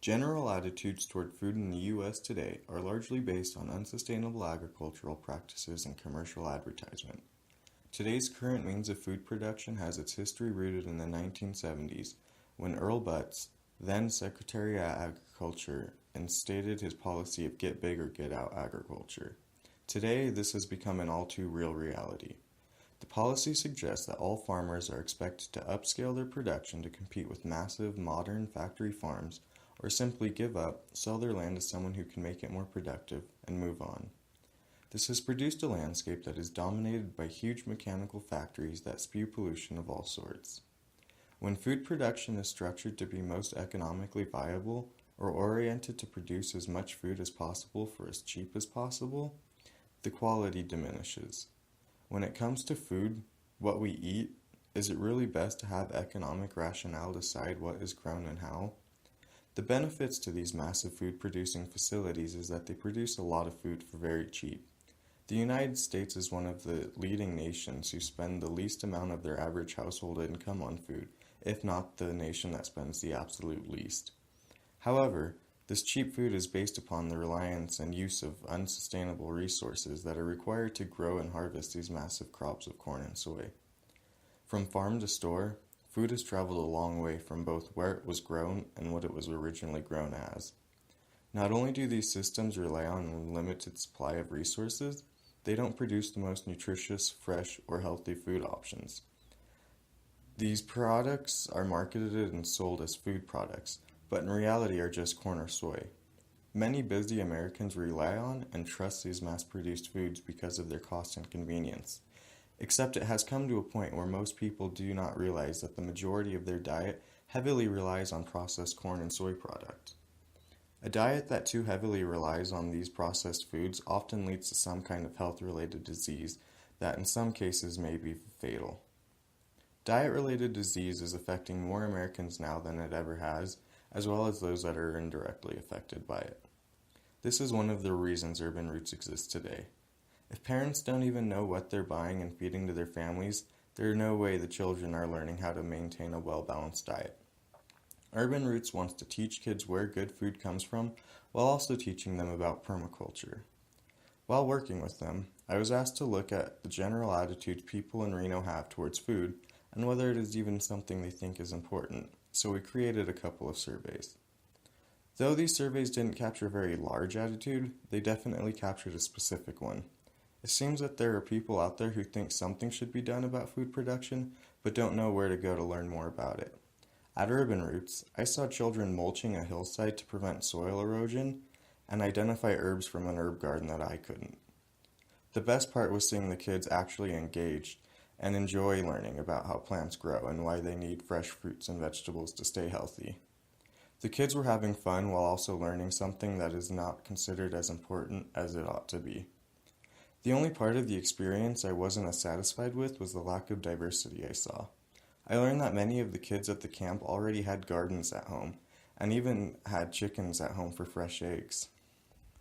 General attitudes toward food in the U.S. today are largely based on unsustainable agricultural practices and commercial advertisement. Today's current means of food production has its history rooted in the 1970s, when Earl Butz, then Secretary of Agriculture, instated his policy of get big or get out agriculture. Today, this has become an all too real reality. The policy suggests that all farmers are expected to upscale their production to compete with massive, modern factory farms, or simply give up, sell their land to someone who can make it more productive, and move on. This has produced a landscape that is dominated by huge mechanical factories that spew pollution of all sorts. When food production is structured to be most economically viable, or oriented to produce as much food as possible for as cheap as possible, the quality diminishes. When it comes to food, what we eat, is it really best to have economic rationale decide what is grown and how? The benefits to these massive food-producing facilities is that they produce a lot of food for very cheap. The United States is one of the leading nations who spend the least amount of their average household income on food, if not the nation that spends the absolute least. However, this cheap food is based upon the reliance and use of unsustainable resources that are required to grow and harvest these massive crops of corn and soy. From farm to store, food has traveled a long way from both where it was grown and what it was originally grown as. Not only do these systems rely on a limited supply of resources, they don't produce the most nutritious, fresh, or healthy food options. These products are marketed and sold as food products, but in reality are just corn or soy. Many busy Americans rely on and trust these mass-produced foods because of their cost and convenience. Except it has come to a point where most people do not realize that the majority of their diet heavily relies on processed corn and soy products. A diet that too heavily relies on these processed foods often leads to some kind of health-related disease that in some cases may be fatal. Diet-related disease is affecting more Americans now than it ever has, as well as those that are indirectly affected by it. This is one of the reasons urban roots exist today. If parents don't even know what they're buying and feeding to their families, there is no way the children are learning how to maintain a well-balanced diet. Urban Roots wants to teach kids where good food comes from, while also teaching them about permaculture. While working with them, I was asked to look at the general attitudes people in Reno have towards food, and whether it is even something they think is important, so we created a couple of surveys. Though these surveys didn't capture a very large attitude, they definitely captured a specific one. It seems that there are people out there who think something should be done about food production, but don't know where to go to learn more about it. At Urban Roots, I saw children mulching a hillside to prevent soil erosion, and identify herbs from an herb garden that I couldn't. The best part was seeing the kids actually engaged and enjoy learning about how plants grow and why they need fresh fruits and vegetables to stay healthy. The kids were having fun while also learning something that is not considered as important as it ought to be. The only part of the experience I wasn't as satisfied with was the lack of diversity I saw. I learned that many of the kids at the camp already had gardens at home, and even had chickens at home for fresh eggs.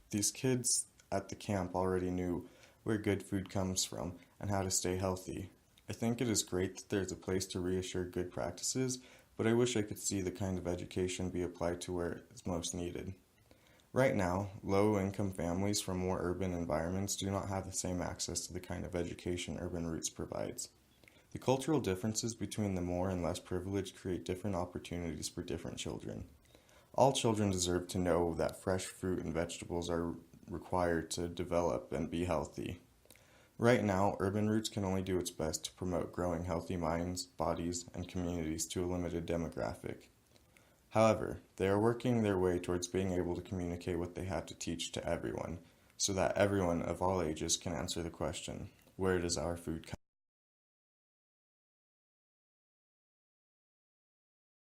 These kids at the camp already knew where good food comes from and how to stay healthy. I think it is great that there's a place to reassure good practices, but I wish I could see the kind of education be applied to where it's most needed. Right now, low-income families from more urban environments do not have the same access to the kind of education Urban Roots provides. The cultural differences between the more and less privileged create different opportunities for different children. All children deserve to know that fresh fruit and vegetables are required to develop and be healthy. Right now, Urban Roots can only do its best to promote growing healthy minds, bodies, and communities to a limited demographic. However, they are working their way towards being able to communicate what they have to teach to everyone, so that everyone of all ages can answer the question, where does our food come